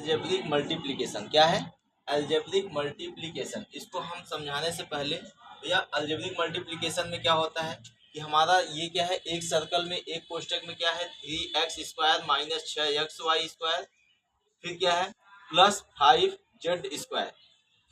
Algebraic multiplication. क्या है? Algebraic multiplication. इसको हम समझाने से पहले भैया अलजेब्रिक मल्टीप्लिकेशन में क्या होता है कि हमारा ये क्या है, एक सर्कल में एक कोष्टक में क्या है 3x² माइनस 6xy², फिर क्या है प्लस 5z²।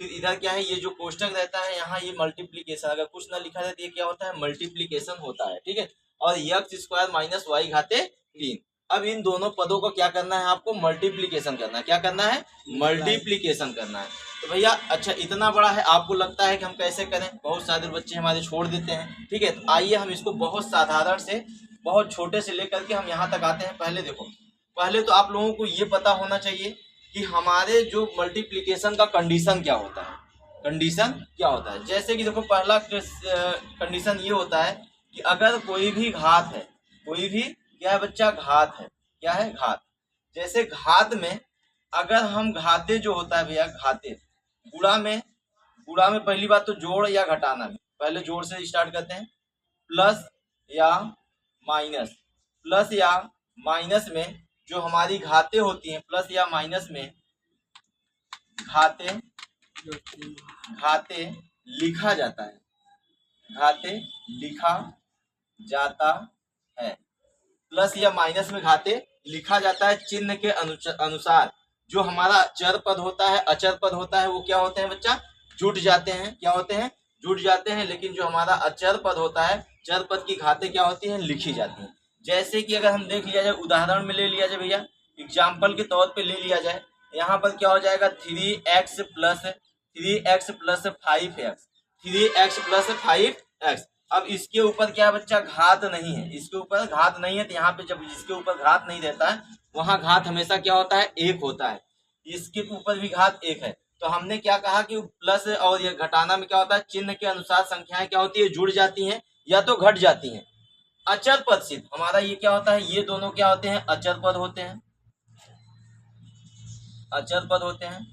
फिर इधर क्या है, ये जो कोष्टक रहता है यहाँ ये मल्टीप्लिकेशन, अगर कुछ ना लिखा रहता है ये क्या होता है मल्टीप्लिकेशन होता है, ठीक है। और x² माइनस y घाते 3। अब इन दोनों पदों को क्या करना है, आपको मल्टीप्लिकेशन करना है। क्या करना है? मल्टीप्लिकेशन करना है। तो भैया अच्छा इतना बड़ा है, आपको लगता है कि हम कैसे करें, बहुत सारे बच्चे हमारे छोड़ देते हैं, ठीक है। तो आइए हम इसको बहुत साधारण से, बहुत छोटे से लेकर के हम यहाँ तक आते हैं। पहले देखो, पहले तो आप लोगों को ये पता होना चाहिए कि हमारे जो मल्टीप्लिकेशन का कंडीशन क्या होता है। कंडीशन क्या होता है, जैसे कि देखो पहला कंडीशन ये होता है कि अगर कोई भी घात है, कोई भी क्या है बच्चा, घात है। क्या है? घात। जैसे घात में अगर हम घाते जो होता है भैया, घाते गुणा में पहली बात तो जोड़ या घटाना में, पहले जोड़ से स्टार्ट करते हैं, प्लस या माइनस। प्लस या माइनस में जो हमारी घाते होती हैं, प्लस या माइनस में घाते लिखा जाता है, घाते लिखा जाता है। प्लस या माइनस में घाते लिखा जाता है चिन्ह के अनुसार। जो हमारा चर पद होता है, अचर पद होता है, वो क्या होते हैं बच्चा, जुट जाते हैं। क्या होते हैं? जुट जाते हैं। लेकिन जो हमारा अचर पद होता है, चर पद की घाते क्या होती हैं, लिखी जाती हैं। जैसे कि अगर हम देख लिया जाए, उदाहरण में ले लिया जाए भैया, एग्जाम्पल के तौर पे ले लिया जाए, यहाँ पर क्या हो जाएगा 3x plus 5x, 3x plus 5x। अब इसके ऊपर क्या बच्चा, घात नहीं है, इसके ऊपर घात नहीं है। तो यहाँ पे जब इसके ऊपर घात नहीं रहता है, वहां घात हमेशा क्या होता है, एक होता है। इसके ऊपर भी घात एक है। तो हमने क्या कहा कि प्लस और ये घटाना में क्या होता है, चिन्ह के अनुसार संख्याएं क्या होती है, जुड़ जाती हैं या तो घट जाती हैं। अचर पद सिद्ध हमारा ये क्या होता है, ये दोनों क्या होते हैं, अचर पद होते हैं, अचर पद होते हैं।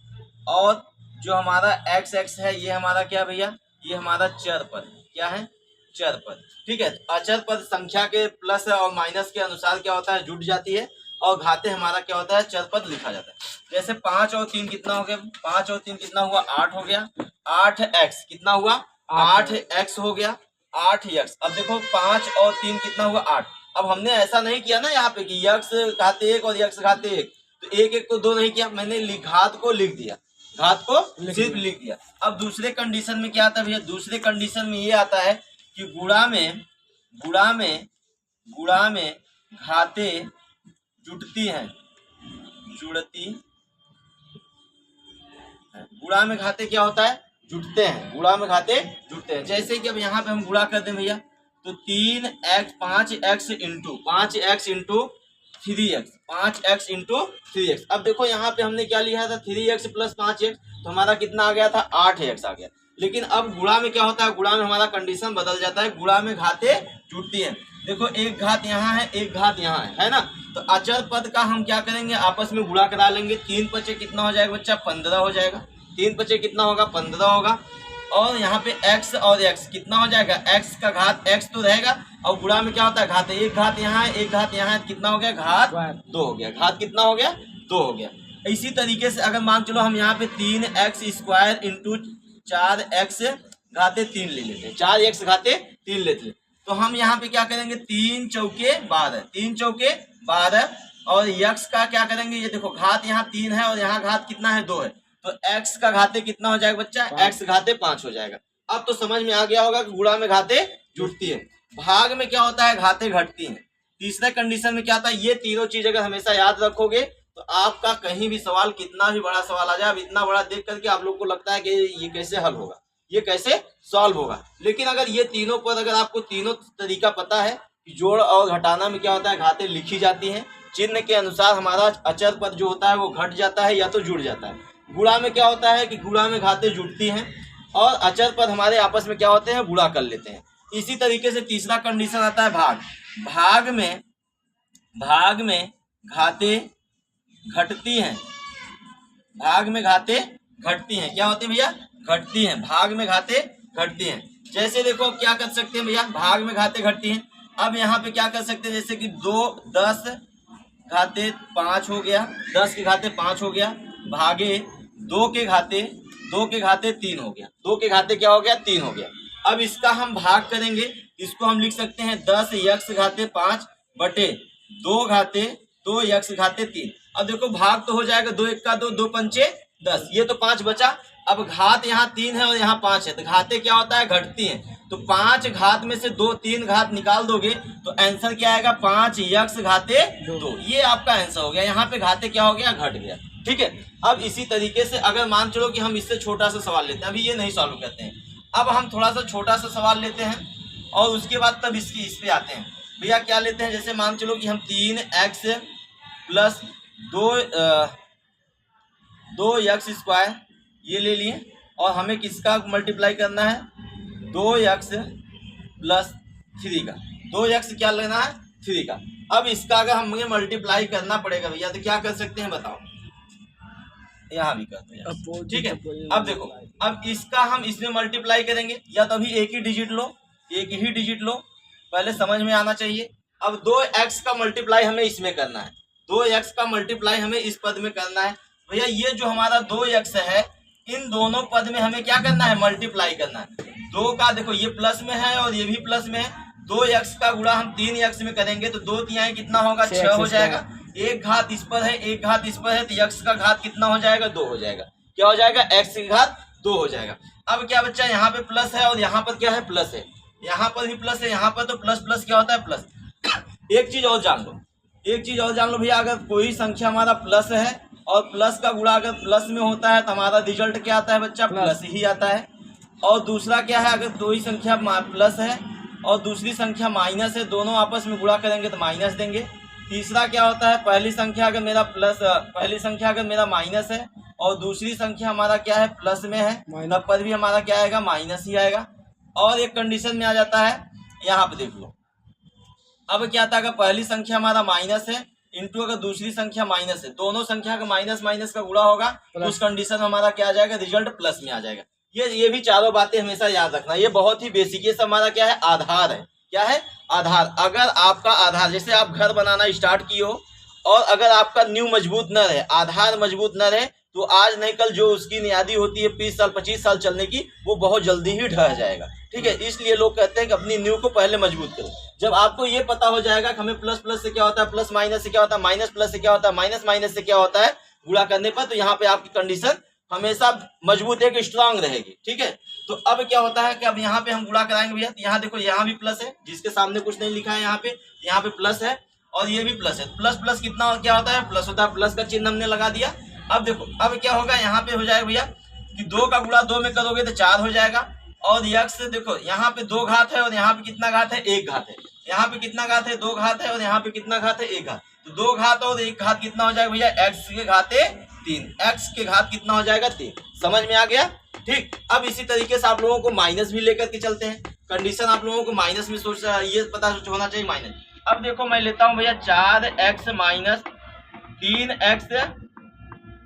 और जो हमारा x है, ये हमारा क्या भैया, ये हमारा चर पद। क्या है? चर पद। ठीक है। अचर पद संख्या के प्लस और माइनस के अनुसार क्या होता है, जुट जाती है। और घाते हमारा क्या होता है, चर पद लिखा जाता है। जैसे 5 और 3 कितना हो गया, 5 और 3 कितना हुआ, 8 हो गया। 8x कितना हुआ, 8x हो गया, 8x। अब देखो 5 और 3 कितना हुआ, 8। अब हमने ऐसा नहीं किया ना यहाँ पे कि x घाते 1 और x घाते 1, तो 1 1 को 2 नहीं किया, मैंने घात को लिख दिया, घात को सिर्फ लिख दिया। अब दूसरे कंडीशन में क्या आता है भैया, दूसरे कंडीशन में ये आता है कि गुणा में घाते जुड़ती हैं, गुणा में घाते क्या होता है, जुड़ते हैं, गुणा में घाते जुड़ते हैं। जैसे कि अब यहाँ पे हम गुणा कर दें भैया, तो 5x into 3x, 5x into 3x। अब देखो यहाँ पे हमने क्या लिया था, 3x प्लस 5x, तो हमारा कितना आ गया था, 8x आ गया। लेकिन अब गुणा में क्या होता है, गुणा में हमारा कंडीशन बदल जाता है, गुणा में घाते जुड़ती हैं। देखो एक घात यहाँ है, एक घात यहाँ है ना। तो अचर पद का हम क्या करेंगे, आपस में गुणा करा लेंगे। 3 पचे कितना हो जाएगा बच्चा, 15 हो जाएगा। 3 पचे कितना होगा, 15 होगा। और यहाँ पे x और x कितना हो जाएगा, x का घात x तो रहेगा, और गुणा में क्या होता है, घात। एक घात यहाँ है, एक घात यहाँ है, कितना हो गया, घात 2 हो गया। घात कितना हो गया, 2 हो गया। इसी तरीके से अगर मान चलो हम यहाँ पे 3x² इंटू 4x घाते 3 ले लेते हैं, 4x घाते 3 लेते हैं। तो हम यहाँ पे क्या करेंगे, 3 चौके 12, 3 चौके 12। और x का क्या करेंगे, ये देखो घात यहाँ 3 है और यहाँ घात कितना है, 2 है। तो x का घाते कितना हो जाएगा बच्चा, x घाते 5 हो जाएगा। अब तो समझ में आ गया होगा कि गुणा में घाते जुड़ती है, भाग में क्या होता है, घाते घटती हैं। तीसरे कंडीशन में क्या आता है, ये तीनों चीज अगर हमेशा याद रखोगे तो आपका कहीं भी सवाल, कितना भी बड़ा सवाल आ जाए, अब इतना बड़ा देख करके आप लोग को लगता है कि ये कैसे हल होगा, ये कैसे सॉल्व होगा। लेकिन अगर ये तीनों पद, अगर आपको तीनों तरीका पता है कि जोड़ और घटाना में क्या होता है, घाते लिखी जाती हैं, चिन्ह के अनुसार हमारा अचर पद जो होता है वो घट जाता है या तो जुड़ जाता है। गुणा में क्या होता है कि गुणा में घाते जुड़ती हैं और अचर पद हमारे आपस में क्या होते हैं, गुणा कर लेते हैं। इसी तरीके से तीसरा कंडीशन आता है भाग। भाग में घाते घटती हैं, भाग में घाते घटती हैं। क्या होती है भैया, घटती हैं, भाग में घाते घटती हैं। जैसे देखो अब क्या कर सकते हैं भैया, भाग में घाते घटती हैं। अब यहाँ पे क्या कर सकते हैं, जैसे कि 10 घाते 5 हो गया, 10 के घाते 5 हो गया। भागे 2 के घाते 3 हो गया। 2 के घाते क्या हो गया? 3 हो गया। अब इसका हम भाग करेंगे, इसको हम लिख सकते हैं 10x⁵ बटे 2 घाते 2x⁵3। अब देखो भाग तो हो जाएगा, 2 1 का 2, 2 पंचे 10, ये तो 5 बचा। अब घात यहाँ 3 है और यहाँ 5 है, तो घाते क्या होता है? घटती हैं। तो 5 घात में से 3 घात निकाल दोगे तो आंसर क्या आएगा? 5x⁵2। ये आपका आंसर हो गया। यहाँ पे घाते क्या हो गया? घट गया। ठीक है। अब इसी तरीके से अगर मान चलो कि हम इससे छोटा सा सवाल लेते हैं, अभी ये नहीं सॉल्व करते हैं, अब हम थोड़ा सा छोटा सा सवाल लेते हैं और उसके बाद तब इस पे आते हैं। भैया क्या लेते हैं? जैसे मान चलो कि हम 3x प्लस 2x² ये ले लिए और हमें किसका मल्टीप्लाई करना है? 2x प्लस 3 का। 2x क्या लेना है? 3 का। अब इसका अगर हमें मल्टीप्लाई करना पड़ेगा भैया तो क्या कर सकते हैं बताओ? यहाँ भी करते हैं, ठीक है। अब देखो, अब इसका हम इसमें मल्टीप्लाई करेंगे, या तो अभी एक ही डिजिट लो, पहले समझ में आना चाहिए। अब 2x का मल्टीप्लाई हमें इसमें करना है, 2x का मल्टीप्लाई हमें इस पद में करना है। भैया ये जो हमारा 2x है, इन दोनों पद में हमें क्या करना है? मल्टीप्लाई करना है। 2 का देखो ये प्लस में है और ये भी प्लस में है, 2x का गुणा हम 3x में करेंगे तो 2 तिहाई कितना होगा? 6 हो जाएगा। एक घात इस पर है, एक घात इस पर है, तो x का घात कितना हो जाएगा? 2 हो जाएगा। क्या हो जाएगा? x की घात 2 हो जाएगा। अब क्या बच्चा? यहाँ पे प्लस है और यहाँ पर क्या है? प्लस है। यहाँ पर भी प्लस है, यहाँ पर तो प्लस प्लस क्या होता है? प्लस। एक चीज और जान लो भैया, अगर कोई संख्या हमारा प्लस है और प्लस का गुणा अगर प्लस में होता है तो हमारा रिजल्ट क्या आता है बच्चा? प्लस ही आता है। और दूसरा क्या है? अगर कोई संख्या प्लस है और दूसरी संख्या माइनस है, दोनों आपस में गुणा करेंगे तो माइनस देंगे। तीसरा क्या होता है? पहली संख्या अगर मेरा माइनस है और दूसरी संख्या हमारा क्या है? प्लस में है, तब पर भी हमारा क्या आएगा? माइनस ही आएगा। और एक कंडीशन में आ जाता है, यहाँ पे देख लो। अब क्या था? अगर पहली संख्या हमारा माइनस है इंटू अगर दूसरी संख्या माइनस है, दोनों संख्या का माइनस माइनस का गुणा होगा तो उस कंडीशन में हमारा क्या आ जाएगा? रिजल्ट प्लस में आ जाएगा। ये भी चारों बातें हमेशा याद रखना, ये बहुत ही बेसिक, ये सब हमारा क्या है? आधार है। क्या है? आधार। अगर आपका आधार, जैसे आप घर बनाना स्टार्ट किए हो और अगर आपका नींव मजबूत न रहे, आधार मजबूत न रहे, तो आज नहीं कल जो उसकी नियादी होती है 20 साल 25 साल चलने की, वो बहुत जल्दी ही ढह जाएगा। ठीक है, इसलिए लोग कहते हैं कि अपनी नींव को पहले मजबूत करो। जब आपको ये पता हो जाएगा कि हमें प्लस प्लस से क्या होता है, प्लस माइनस से क्या होता है, माइनस प्लस से क्या होता है, माइनस माइनस से क्या होता है गुणा करने पर, तो यहाँ पे आपकी कंडीशन हमेशा मजबूत है कि स्ट्रांग रहेगी। ठीक है, तो अब क्या होता है कि अब यहाँ पे हम गुणा कराएंगे भैया, यहाँ देखो यहाँ भी प्लस है, जिसके सामने कुछ नहीं लिखा है, यहाँ पे प्लस है और ये भी प्लस है। प्लस प्लस कितना क्या होता है? प्लस होता है। प्लस का चिन्ह हमने लगा दिया। अब देखो अब क्या होगा, यहाँ पे हो जाएगा भैया कि 2 का गुणा 2 में करोगे तो 4 हो जाएगा। और यक्स देखो यहाँ पे 2 घात है और यहाँ पे कितना घात है? 1 घात है। यहाँ पे कितना घात है? 2 घात है और यहाँ पे कितना घात है? 1 घात। तो 2 घात और 1 घात कितना हो जाएगा भैया? एक्स के घाते 3। एक्स के घात कितना हो जाएगा? 3। समझ में आ गया? ठीक। अब इसी तरीके से आप लोगों को माइनस भी लेकर के चलते हैं। कंडीशन आप लोगों को माइनस में सोच ये पता होना चाहिए माइनस। अब देखो मैं लेता हूँ भैया 4x माइनस 3x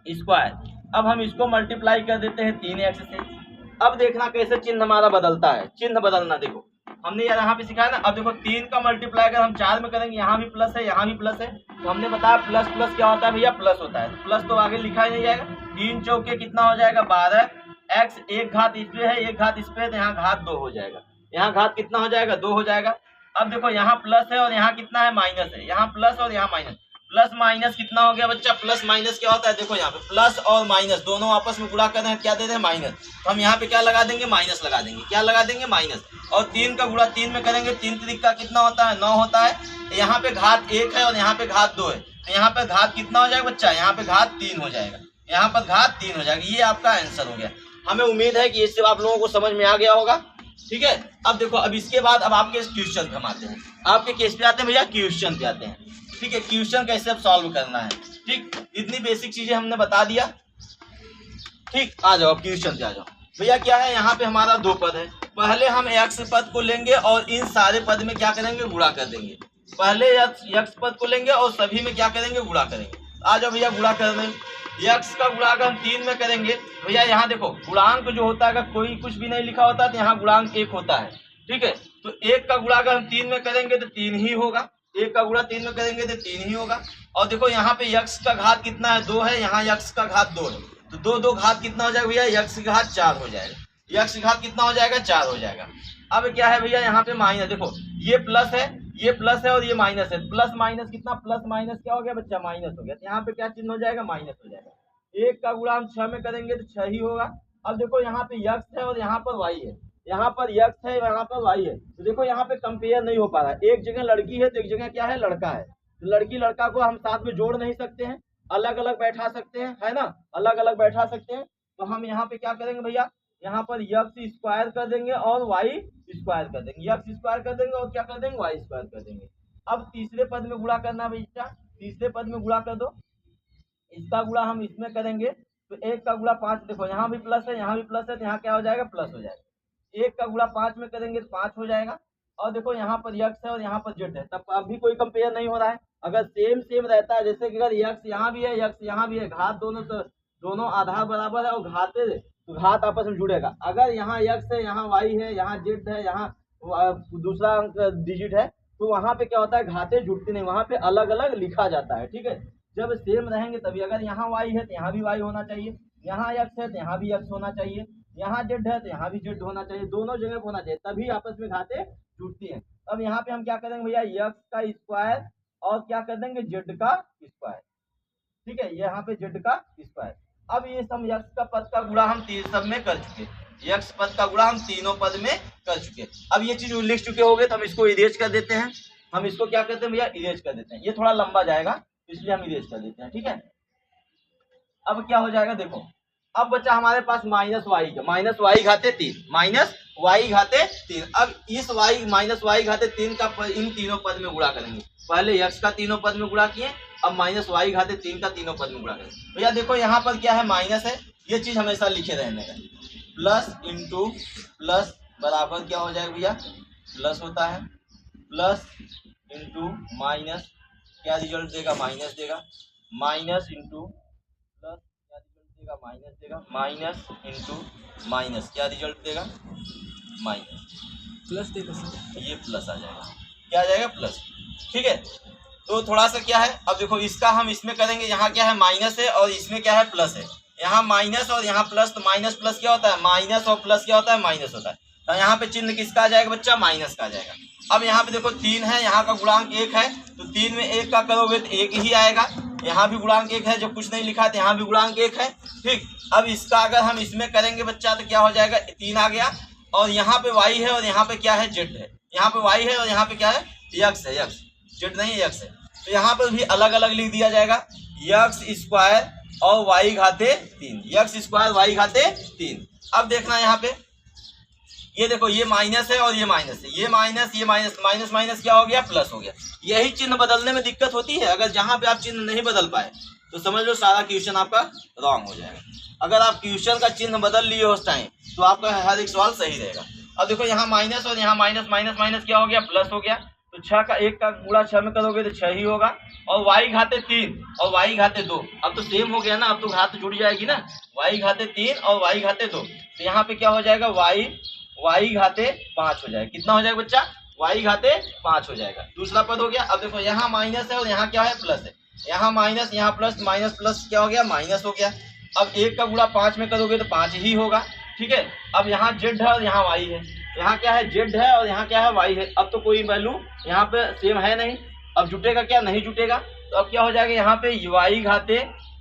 स्क्वायर। अब हम इसको मल्टीप्लाई कर देते हैं 3x से। अब देखना कैसे चिन्ह हमारा बदलता है। चिन्ह बदलना देखो हमने यहाँ पे सिखाया ना। अब देखो 3 का मल्टीप्लाई अगर हम 4 में करेंगे, यहाँ भी प्लस है यहाँ भी प्लस है, तो हमने बताया प्लस प्लस क्या होता है भैया? प्लस होता है। तो प्लस तो आगे लिखा ही नहीं जाएगा। 3 चौके कितना हो जाएगा? 12। x 1 घात इस पे है 1 घात इस पे है, तो यहाँ घात 2 हो जाएगा। यहाँ घात कितना हो जाएगा? 2 हो जाएगा। अब देखो यहाँ प्लस है और यहाँ कितना है? माइनस है। यहाँ प्लस और यहाँ माइनस, प्लस माइनस कितना हो गया बच्चा? प्लस माइनस क्या होता है? देखो यहाँ पे प्लस और माइनस दोनों आपस में गुणा कर रहे हैं, क्या दे रहे हैं? माइनस। तो हम यहाँ पे क्या लगा देंगे? माइनस लगा देंगे। क्या लगा देंगे? माइनस। और 3 का गुणा 3 में करेंगे, 3 त्रिक का कितना होता है? 9 होता है। यहाँ पे घात 1 है और यहाँ पे घात 2 है, तो यहाँ पे घात कितना हो जाएगा बच्चा? यहाँ पे घात 3 हो जाएगा। यहाँ पर घात 3 हो जाएगा। ये आपका आंसर हो गया। हमें उम्मीद है कि इससे आप लोगों को समझ में आ गया होगा। ठीक है, अब देखो अब इसके बाद अब आपके क्वेश्चन पे हम आते हैं। आपके केस पे आते हैं भैया, क्वेश्चन पे आते हैं। ठीक है, क्वेश्चन कैसे अब सॉल्व करना है। ठीक, इतनी बेसिक चीजें हमने बता दिया। ठीक, आ जाओ अब क्वेश्चन पे आ जाओ भैया। क्या है यहाँ पे हमारा 2 पद है। पहले हम x पद को लेंगे और इन सारे पद में क्या करेंगे? गुणा कर देंगे। पहले x पद को लेंगे और सभी में क्या करेंगे? गुणा करेंगे। आ जाओ भैया गुणा कर देंगे। x का गुणा अगर हम 3 में करेंगे भैया, यहाँ देखो गुणांक जो होता है अगर कोई कुछ भी नहीं लिखा होता तो यहाँ गुणांक 1 होता है। ठीक है, तो 1 का गुणा अगर हम 3 में करेंगे तो 3 ही होगा। 1 का गुणा 3 में करेंगे तो 3 ही होगा। और देखो यहाँ पे यक्स का घात कितना है, 2 है, यहाँ यक्स का घात 2 है, तो 2 2 घात कितना हो जाएगा भैया, यक्स का घात 4 हो जाएगा, यक्स का घात कितना हो जाएगा, 4 हो जाएगा। अब क्या है भैया यहाँ पे माइनस, देखो ये प्लस है, ये प्लस है और ये माइनस है, प्लस माइनस कितना, प्लस माइनस क्या हो गया बच्चा, माइनस हो गया, तो यहाँ पे क्या चिन्ह हो जाएगा, माइनस हो जाएगा। 1 का गुणा हम 6 में करेंगे तो 6 ही होगा। अब देखो यहाँ पे यक्स है और यहाँ पर वाई है, यहाँ पर यक्स है यहाँ पर वाई है, तो देखो यहाँ पे कंपेयर नहीं हो पा रहा है, एक जगह लड़की है तो एक जगह क्या है, लड़का है, तो लड़की लड़का को हम साथ में जोड़ नहीं सकते हैं, अलग अलग बैठा सकते हैं, है ना, अलग अलग बैठा सकते हैं। तो हम यहाँ पे क्या करेंगे भैया, यहाँ पर यक्स स्क्वायर कर देंगे और वाई स्क्वायर कर देंगे, यक्स स्क्वायर कर देंगे और क्या कर देंगे, वाई स्क्वायर कर देंगे। अब तीसरे पद में गुणा करना भैया, तीसरे पद में गुणा कर दो, इसका गुणा हम इसमें करेंगे तो 1 का गुणा 5, देखो यहाँ भी प्लस है यहाँ भी प्लस है, तो यहाँ क्या हो जाएगा, प्लस हो जाएगा। 1 का गुणा 5 में करेंगे तो 5 हो जाएगा। और देखो यहाँ पर यक्स है और यहाँ पर जेड है, तब अभी कोई कंपेयर नहीं हो रहा है। अगर सेम सेम रहता है, जैसे कि अगर यक्स यहाँ भी है यक्स यहाँ भी है, घात दोनों तो दोनों आधार बराबर है और घाते तो घात आपस में जुड़ेगा। अगर यहाँ यक्स है यहाँ वाई है यहाँ जेड है यहाँ दूसरा अंक डिजिट है, तो वहाँ पे क्या होता है, घाते जुड़ती नहीं, वहाँ पे अलग अलग लिखा जाता है, ठीक है। जब सेम रहेंगे तभी, अगर यहाँ वाई है तो यहाँ भी वाई होना चाहिए, यहाँ यक्स है तो यहाँ भी यक्स होना चाहिए, यहाँ जेड है तो यहाँ भी जेड होना चाहिए, दोनों जगह होना चाहिए, तभी आपस में घाते जुड़ती हैं। अब यहाँ पे हम क्या करेंगे भैया, यक्स का स्क्वायर और क्या कर देंगे, जेड का स्क्वायर, ठीक है, यहाँ पे जेड का स्क्वायर। अब ये सब यक्स का पद का गुणा हम तीन सब में कर चुके, यक्स पद का गुणा हम तीनों पद में कर चुके। अब ये चीज लिख चुके होंगे तो हम इसको इरेज कर देते हैं, हम इसको क्या करते हैं भैया, इरेज कर देते हैं, ये थोड़ा लंबा जाएगा इसलिए हम इरेज कर देते हैं, ठीक है। अब क्या हो जाएगा, देखो अब बच्चा हमारे पास माइनस वाई घाते 3, माइनस वाई घाते 3। अब इस वाई माइनस वाई घाते 3 का इन तीनों पद में गुणा करेंगे, पहले यक्स का तीनों पद में गुणा किए, अब माइनस वाई घाते 3 का तीनों पद में गुणा करेंगे। भैया देखो यहाँ पर क्या है, माइनस है, ये चीज हमेशा लिखे रहने का, प्लस इंटू प्लस बराबर क्या हो जाएगा भैया, प्लस होता है, प्लस इंटू माइनस क्या रिजल्ट देगा, माइनस देगा, माइनस इंटू प्लस क्या रिजल्ट देगा, माइनस देगा, माइनस इंटू माइनस क्या रिजल्ट देगा, माइनस, प्लस देगा सर, ये प्लस आ जाएगा, क्या आ जाएगा, प्लस, ठीक है। तो थोड़ा सा क्या है, अब देखो इसका हम इसमें करेंगे, यहाँ क्या है माइनस है और इसमें क्या है प्लस है, यहाँ माइनस और यहाँ प्लस, तो माइनस प्लस क्या होता है, माइनस और प्लस क्या होता है, माइनस होता है, तो यहाँ पे चिन्ह किसका आ जाएगा बच्चा, माइनस का आ जाएगा। अब यहाँ पे देखो 3 है, यहाँ का गुणांक 1 है, तो 3 में 1 का करोगे तो 1 ही आएगा, यहाँ भी गुणांक 1 है, जो कुछ नहीं लिखा है तो यहाँ भी गुणांक 1 है, ठीक। अब इसका अगर हम इसमें करेंगे बच्चा तो क्या हो जाएगा, 3 आ गया, और यहाँ पे y है और यहाँ पे क्या है, जेड है, यहाँ पे y है और यहाँ पे क्या है, यक्स है, यक्स जेड नहीं यक्स है, तो यहाँ पर भी अलग अलग लिख दिया जाएगा, यक्स स्क्वायर और वाई घाते 3, यक्स स्क्वायर वाई घाते 3। अब देखना यहाँ पे, ये देखो ये माइनस है और ये माइनस है, ये माइनस माइनस माइनस क्या हो गया, प्लस हो गया। यही चिन्ह बदलने में दिक्कत होती है, अगर जहाँ पे आप चिन्ह नहीं बदल पाए तो समझ लो सारा क्वेश्चन आपका रॉन्ग हो जाएगा। अगर आप क्वेश्चन का चिन्ह बदल लिए उस टाइम तो आपका हर एक सवाल सही रहेगा। अब देखो यहाँ माइनस और यहाँ माइनस माइनस माइनस क्या हो गया, प्लस हो गया, तो 6 का 1 का गुणा 6 में करोगे तो 6 ही होगा, और वाई घाते 3 और वाई घाते 2, अब तो सेम हो गया ना, अब तो घात जुड़ जाएगी ना, वाई घाते 3 और वाई घाते 2, तो यहाँ पे क्या हो जाएगा, वाई घाते 5 हो जाएगा, कितना हो जाएगा बच्चा, वाई घाते 5 हो जाएगा, दूसरा पद हो गया। अब देखो यहाँ माइनस है और यहाँ क्या है, प्लस है, यहाँ माइनस यहाँ प्लस, माइनस प्लस क्या हो गया, माइनस हो गया। अब 1 का गुणा 5 में करोगे तो 5 ही होगा, ठीक है। अब यहाँ जेड है और यहाँ वाई है, यहाँ क्या है, जेड है और यहाँ क्या है, वाई है, अब तो कोई वैल्यू यहाँ पे सेम है नहीं, अब जुटेगा क्या, नहीं जुटेगा, तो अब क्या हो जाएगा, यहाँ पे वाई घाते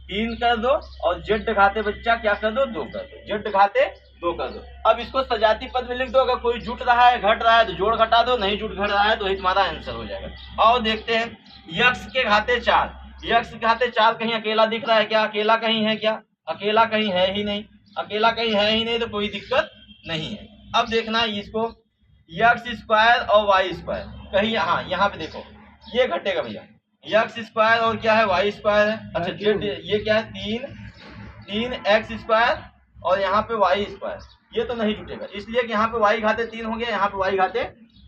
3 कर दो और जेड घाते बच्चा क्या कर दो, 2 कर दो, जेड घाते 2 कर दो। अब इसको सजाती पद में लिख दो, अगर कोई जुट रहा है घट रहा है तो जोड़ घटा दो, नहीं जुट घट रहा है तो वही तुम्हारा आंसर हो जाएगा। और देखते हैं यक्स के घाते 4, यक्स के घाते 4 कहीं अकेला दिख रहा है क्या, अकेला कहीं है क्या, अकेला कहीं है ही नहीं, अकेला कहीं है ही नहीं तो कोई दिक्कत नहीं है। अब देखना है इसको, यक्स स्क्वायर और वाई स्क्वायर कहीं, हाँ यहाँ पे देखो ये घटेगा भैया, यक्स स्क्वायर और क्या है, वाई स्क्वायर है, अच्छा जेड ये क्या है, 3 एक्स स्क्वायर और यहाँ पे वाई स्क्वायर, ये तो नहीं जुटेगा, इसलिए कि यहाँ पे वाई घाते 3 हो गया, यहाँ पे वाई घाते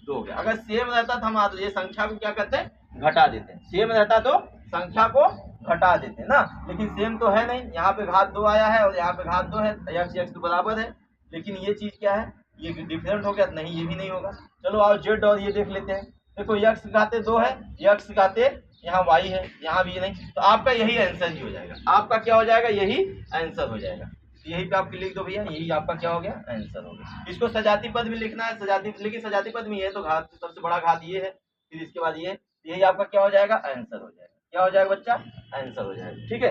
2 हो गया। अगर सेम रहता तो हम ये संख्या को क्या करते हैं, घटा देते हैं, सेम रहता तो संख्या को घटा देते हैं ना, लेकिन सेम तो है नहीं, यहाँ पे घात 2 आया है और यहाँ पे घात 2 है, यक्स तो बराबर है, लेकिन ये चीज क्या है, ये डिफरेंट हो गया, नहीं ये भी नहीं होगा। चलो आओ जेड और ये देख लेते हैं, देखो यक्स घाते 2 है, यक्स घाते यहाँ y है, यहाँ भी नहीं, तो आपका यही आंसर ही हो जाएगा। आपका क्या हो जाएगा, यही आंसर हो जाएगा। यही पे आप लिख दो भैया, यही आपका क्या हो गया, आंसर हो गया। इसको सजाती पद भी लिखना है, सजाती, लेकिन सजाती पद में ये तो घात, सबसे बड़ा घात ये है, फिर इसके बाद ये, यही आपका क्या हो जाएगा, आंसर हो जाएगा। क्या हो जाएगा बच्चा, आंसर हो जाएगा। ठीक है।